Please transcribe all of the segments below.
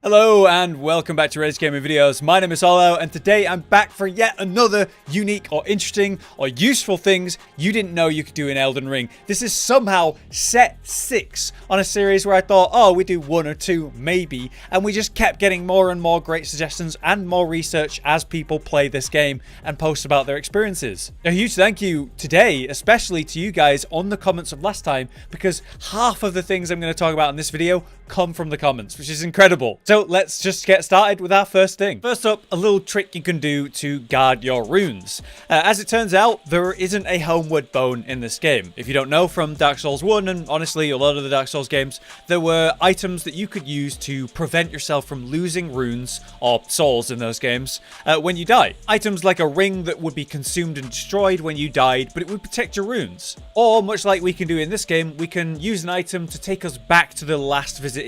Hello and welcome back to RageGamingVideos. My name is Olo and today I'm back for yet another unique or interesting or useful things you didn't know you could do in Elden Ring. This is somehow set 6 on a series where I thought, oh, we do 1 or 2 maybe, and we just kept getting more and more great suggestions and more research as people play this game and post about their experiences. A huge thank you today, especially to you guys on the comments of last time, because half of the things I'm going to talk about in this video come from the comments, which is incredible. So let's just get started with our first thing. First up, a little trick you can do to guard your runes. As it turns out, there isn't a homeward bone in this game. If you don't know from Dark Souls 1, and honestly a lot of the Dark Souls games, there were items that you could use to prevent yourself from losing runes, or souls in those games, when you die. Items like a ring that would be consumed and destroyed when you died, but it would protect your runes. Or, much like we can do in this game, we can use an item to take us back to the last visited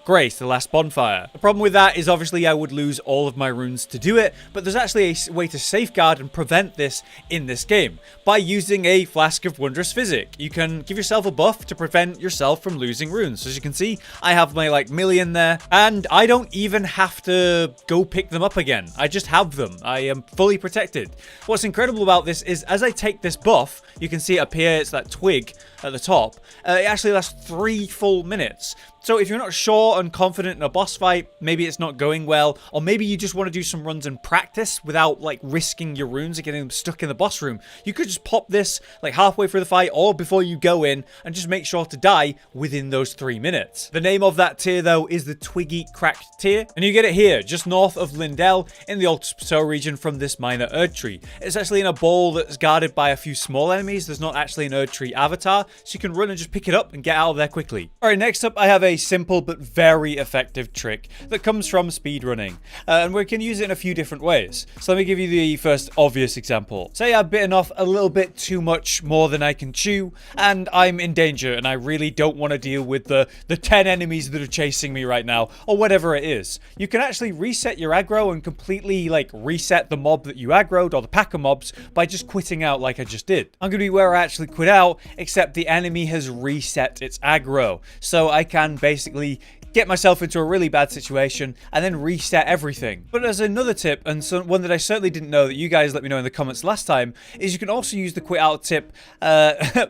Grace, the last bonfire. The problem with that is obviously I would lose all of my runes to do it, but there's actually a way to safeguard and prevent this in this game by using a Flask of Wondrous Physic. You can give yourself a buff to prevent yourself from losing runes. So as you can see, I have my million there, and I don't even have to go pick them up again. I just have them. I am fully protected. What's incredible about this is as I take this buff, you can see it appear, it's that twig at the top. It actually lasts 3 full minutes. So if you're not sure and confident in a boss fight, maybe it's not going well, or maybe you just want to do some runs in practice without risking your runes and getting them stuck in the boss room, you could just pop this halfway through the fight or before you go in and just make sure to die within those 3 minutes. The name of that tier though is the Twiggy Cracked tier, and you get it here just north of Lindell in the Ultimate Plateau region from this minor Erd tree. It's actually in a bowl that's guarded by a few small enemies. There's not actually an Erd tree avatar, so you can run and just pick it up and get out of there quickly. Alright, next up I have a simple but very effective trick that comes from speedrunning, and we can use it in a few different ways. So let me give you the first obvious example. Say I've bitten off a little bit too much more than I can chew, and I'm in danger, and I really don't want to deal with the 10 enemies that are chasing me right now, or whatever it is. You can actually reset your aggro and completely reset the mob that you aggroed, or the pack of mobs, by just quitting out like I just did. I'm going to be where I actually quit out, except the enemy has reset its aggro. So I can basically get myself into a really bad situation and then reset everything. But as another tip, and one that I certainly didn't know that you guys let me know in the comments last time, is you can also use the quit out tip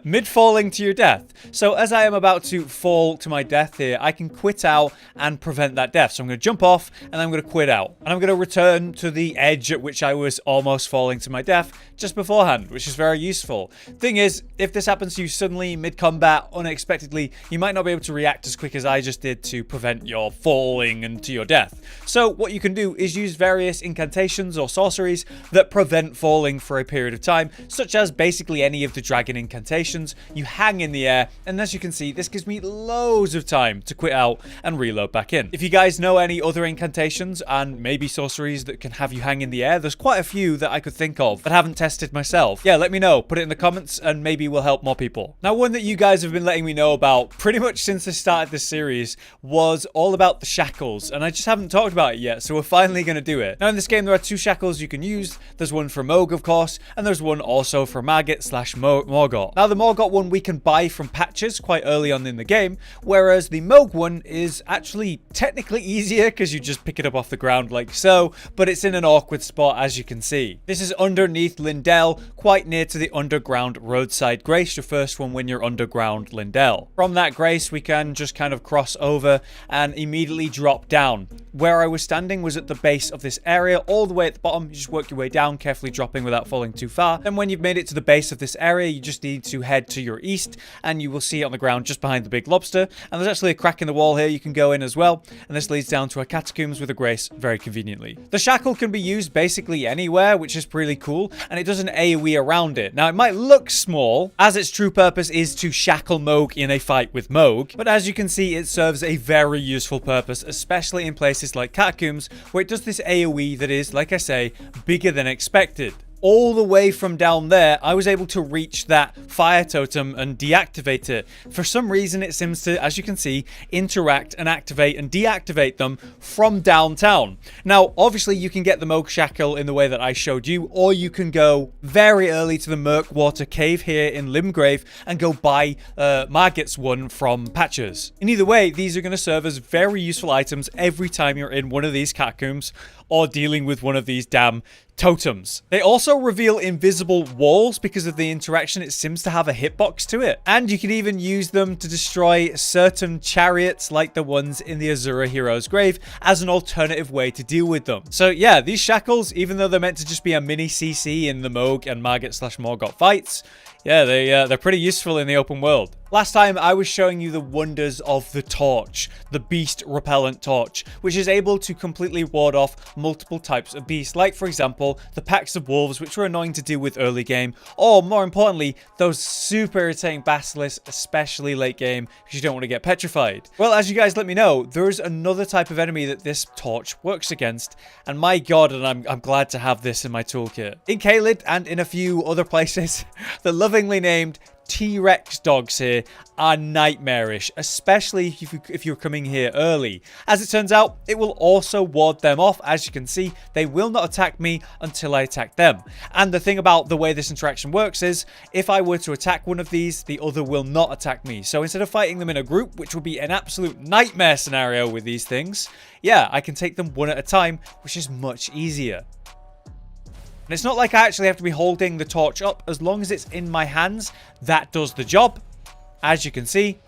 mid-falling to your death. So as I am about to fall to my death here, I can quit out and prevent that death. So I'm going to jump off and I'm going to quit out. And I'm going to return to the edge at which I was almost falling to my death just beforehand, which is very useful. Thing is, if this happens to you suddenly mid-combat, unexpectedly, you might not be able to react as quick as I just did to prevent your falling and to your death. So what you can do is use various incantations or sorceries that prevent falling for a period of time, such as basically any of the dragon incantations. You hang in the air, and as you can see, this gives me loads of time to quit out and reload back in. If you guys know any other incantations and maybe sorceries that can have you hang in the air, there's quite a few that I could think of that I haven't tested myself. Yeah, let me know. Put it in the comments and maybe we'll help more people. Now, one that you guys have been letting me know about pretty much since I started this series was all about the shackles, and I just haven't talked about it yet, so we're finally going to do it. Now in this game there are 2 shackles you can use. There's one for Moog, of course, and there's one also for Maggot/Morgott. Now the Morgott one we can buy from patches quite early on in the game, whereas the Moog one is actually technically easier because you just pick it up off the ground like so, but it's in an awkward spot as you can see. This is underneath Lindell, quite near to the underground roadside grace, your first one when you're underground Lindell. From that grace we can just kind of cross over and immediately drop down. Where I was standing was at the base of this area, all the way at the bottom. You just work your way down, carefully dropping without falling too far. Then when you've made it to the base of this area, you just need to head to your east, and you will see it on the ground just behind the big lobster. And there's actually a crack in the wall here you can go in as well, and this leads down to a catacombs with a grace very conveniently. The shackle can be used basically anywhere, which is pretty cool, and it does an AoE around it. Now it might look small, as its true purpose is to shackle Moog in a fight with Moog, but as you can see, it serves a very useful purpose, especially in places like catacombs, where it does this AoE that is, like I say, bigger than expected. all the way from down there, I was able to reach that fire totem and deactivate it. For some reason, it seems to, as you can see, interact and activate and deactivate them from downtown. Now, obviously, you can get the Moog Shackle in the way that I showed you, or you can go very early to the Murkwater Cave here in Limgrave and go buy Margit's one from Patches. In either way, these are going to serve as very useful items every time you're in one of these catacombs or dealing with one of these damn totems. They also reveal invisible walls because of the interaction. It seems to have a hitbox to it. And you can even use them to destroy certain chariots like the ones in the Azura hero's grave as an alternative way to deal with them. So yeah, these shackles, even though they're meant to just be a mini CC in the Moog and Margit/Morgott fights, yeah, they're pretty useful in the open world. Last time, I was showing you the wonders of the torch, the beast repellent torch, which is able to completely ward off multiple types of beasts, like, for example, the packs of wolves, which were annoying to deal with early game, or, more importantly, those super irritating basilisks, especially late game, because you don't want to get petrified. Well, as you guys let me know, there's another type of enemy that this torch works against, and my god, and I'm glad to have this in my toolkit. In Caelid, and in a few other places, the lovingly named T-Rex dogs here are nightmarish, especially if you're coming here early. As it turns out, it will also ward them off. As you can see, they will not attack me until I attack them. And the thing about the way this interaction works is, if I were to attack one of these, the other will not attack me. So instead of fighting them in a group, which would be an absolute nightmare scenario with these things, yeah, I can take them one at a time, which is much easier. And it's not like I actually have to be holding the torch up. As long as it's in my hands, that does the job, as you can see.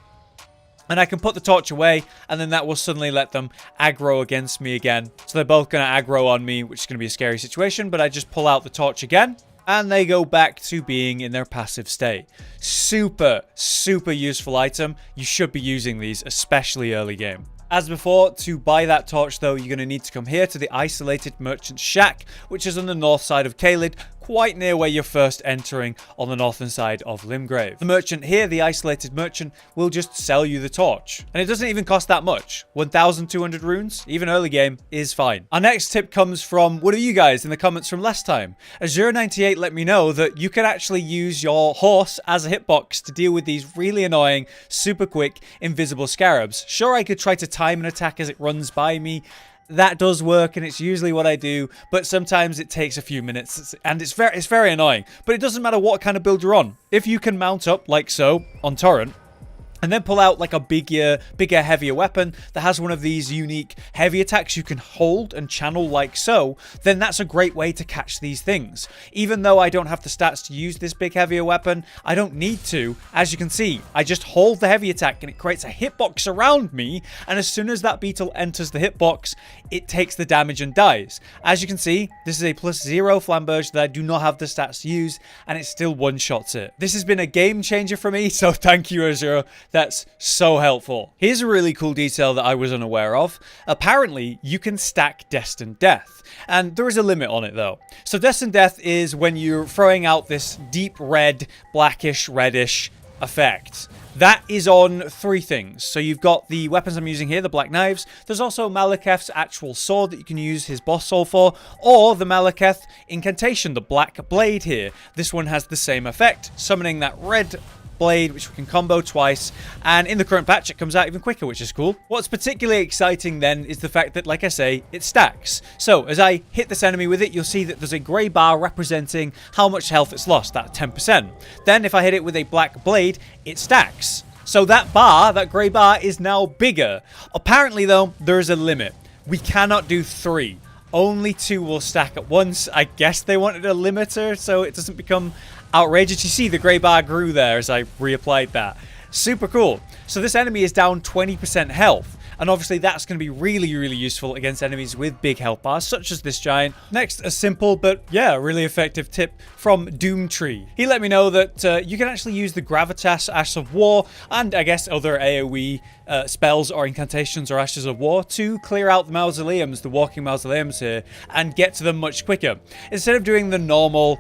And I can put the torch away, and then that will suddenly let them aggro against me again. So they're both going to aggro on me, which is going to be a scary situation. But I just pull out the torch again, and they go back to being in their passive state. Super, super useful item. You should be using these, especially early game. As before, to buy that torch though, you're going to need to come here to the Isolated Merchant Shack, which is on the north side of Caelid, quite near where you're first entering on the northern side of Limgrave. The merchant here, the Isolated Merchant, will just sell you the torch. And it doesn't even cost that much. 1,200 runes, even early game, is fine. Our next tip comes from one of you guys in the comments from last time. Azura98 let me know that you can actually use your horse as a hitbox to deal with these really annoying, super quick, invisible scarabs. Sure, I could try to time an attack as it runs by me. That does work, and it's usually what I do, but sometimes it takes a few minutes, and it's very annoying. But it doesn't matter what kind of build you're on. If you can mount up, like so, on Torrent, and then pull out like a bigger, heavier weapon that has one of these unique heavy attacks you can hold and channel like so, then that's a great way to catch these things. Even though I don't have the stats to use this big, heavier weapon, I don't need to. As you can see, I just hold the heavy attack and it creates a hitbox around me, and as soon as that beetle enters the hitbox, it takes the damage and dies. As you can see, this is a +0 flamberge that I do not have the stats to use, and it still one-shots it. This has been a game changer for me, so thank you, Azura. That's so helpful. Here's a really cool detail that I was unaware of. Apparently, you can stack Destined Death, and there is a limit on it though. So Destined Death is when you're throwing out this deep red, blackish, reddish effect. That is on 3 things. So you've got the weapons I'm using here, the black knives. There's also Maliketh's actual sword that you can use his boss soul for, or the Maliketh incantation, the black blade here. This one has the same effect, summoning that red blade, which we can combo twice, and in the current patch it comes out even quicker, which is cool. What's particularly exciting then is the fact that, like I say, it stacks. So as I hit this enemy with it, you'll see that there's a grey bar representing how much health it's lost, that 10%. Then if I hit it with a black blade, it stacks. So that bar, that grey bar, is now bigger. Apparently though, there is a limit. We cannot do 3. Only 2 will stack at once. I guess they wanted a limiter so it doesn't become outrageous. You see the grey bar grew there as I reapplied that. Super cool. So this enemy is down 20% health. And obviously that's going to be really useful against enemies with big health bars, such as this giant. Next, a simple but, yeah, really effective tip from Doomtree. He let me know that you can actually use the Gravitas Ashes of War, and I guess other AoE spells or incantations or Ashes of War to clear out the mausoleums, the walking mausoleums here, and get to them much quicker. Instead of doing the normal,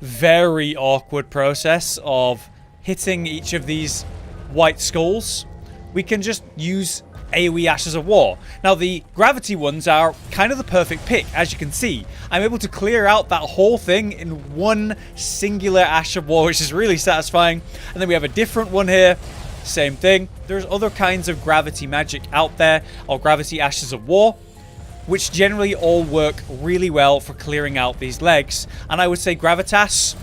very awkward process of hitting each of these white skulls, we can just use AoE Ashes of War. Now, the gravity ones are kind of the perfect pick. As you can see, I'm able to clear out that whole thing in one singular Ash of War, which is really satisfying. And then we have a different one here. Same thing. There's other kinds of gravity magic out there, or gravity Ashes of War, which generally all work really well for clearing out these legs. And I would say Gravitas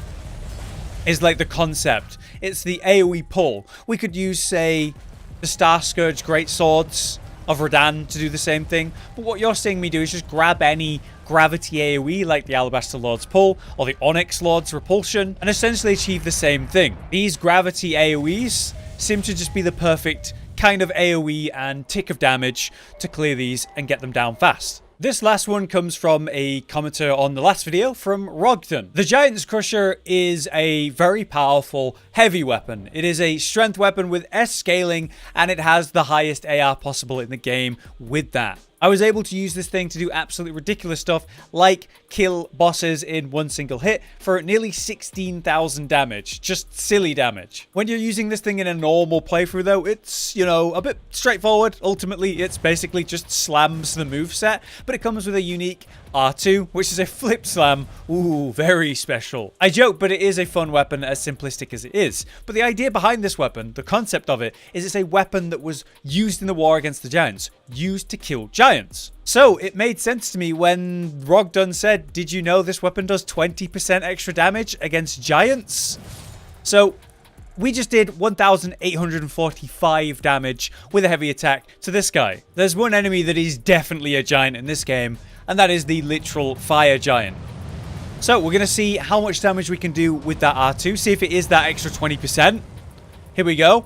is like the concept. It's the AoE pull. We could use, say, the Star Scourge Greatswords of Radahn to do the same thing. But what you're seeing me do is just grab any gravity AoE like the Alabaster Lord's Pull or the Onyx Lord's Repulsion and essentially achieve the same thing. These gravity AoEs seem to just be the perfect kind of AoE and tick of damage to clear these and get them down fast. This last one comes from a commenter on the last video from Rogden. The Giant's Crusher is a very powerful heavy weapon. It is a strength weapon with S scaling, and it has the highest AR possible in the game with that. I was able to use this thing to do absolutely ridiculous stuff, like kill bosses in one single hit for nearly 16,000 damage. Just silly damage. When you're using this thing in a normal playthrough, though, it's, you know, a bit straightforward. Ultimately, it's basically just slams the moveset, but it comes with a unique R2, which is a flip slam. Ooh, very special. I joke, but it is a fun weapon, as simplistic as it is. But the idea behind this weapon, the concept of it, is it's a weapon that was used in the war against the giants, used to kill giants. So it made sense to me when Rogdun said, did you know this weapon does 20% extra damage against giants? So we just did 1,845 damage with a heavy attack to this guy. There's one enemy that is definitely a giant in this game, and that is the literal fire giant. So we're going to see how much damage we can do with that R2, see if it is that extra 20%. Here we go.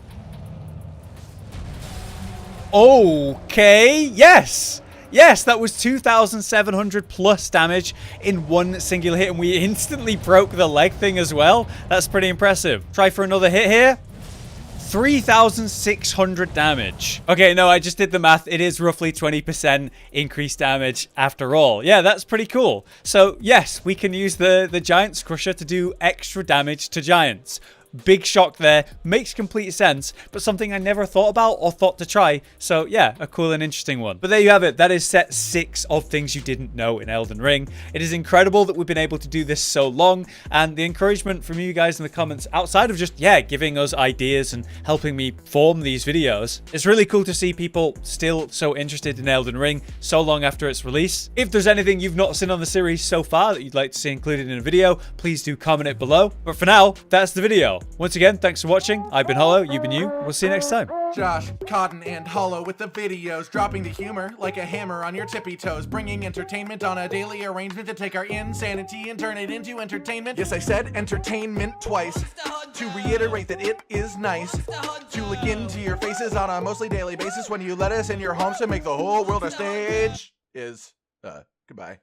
Okay, yes! Yes, that was 2,700 plus damage in one single hit, and we instantly broke the leg thing as well. That's pretty impressive. Try for another hit here. 3,600 damage. Okay, no, I just did the math. It is roughly 20% increased damage after all. Yeah, that's pretty cool. So, yes, we can use the Giant's Crusher to do extra damage to giants. Big shock there. Makes complete sense, but something I never thought about or thought to try. So yeah, a cool and interesting one. But there you have it. That is set 6 of things you didn't know in Elden Ring. It is incredible that we've been able to do this so long, and the encouragement from you guys in the comments, outside of just, yeah, giving us ideas and helping me form these videos, it's really cool to see people still so interested in Elden Ring so long after its release. If there's anything you've not seen on the series so far that you'd like to see included in a video, please do comment it below. But for now, that's the video. Once again, thanks for watching. I've been Hollow, you've been you. We'll see you next time. Josh, Cotton, and Hollow with the videos, dropping the humor like a hammer on your tippy toes, bringing entertainment on a daily arrangement to take our insanity and turn it into entertainment. Yes, I said entertainment twice, to reiterate that it is nice to look into your faces on a mostly daily basis when you let us in your homes to make the whole world a stage. Goodbye.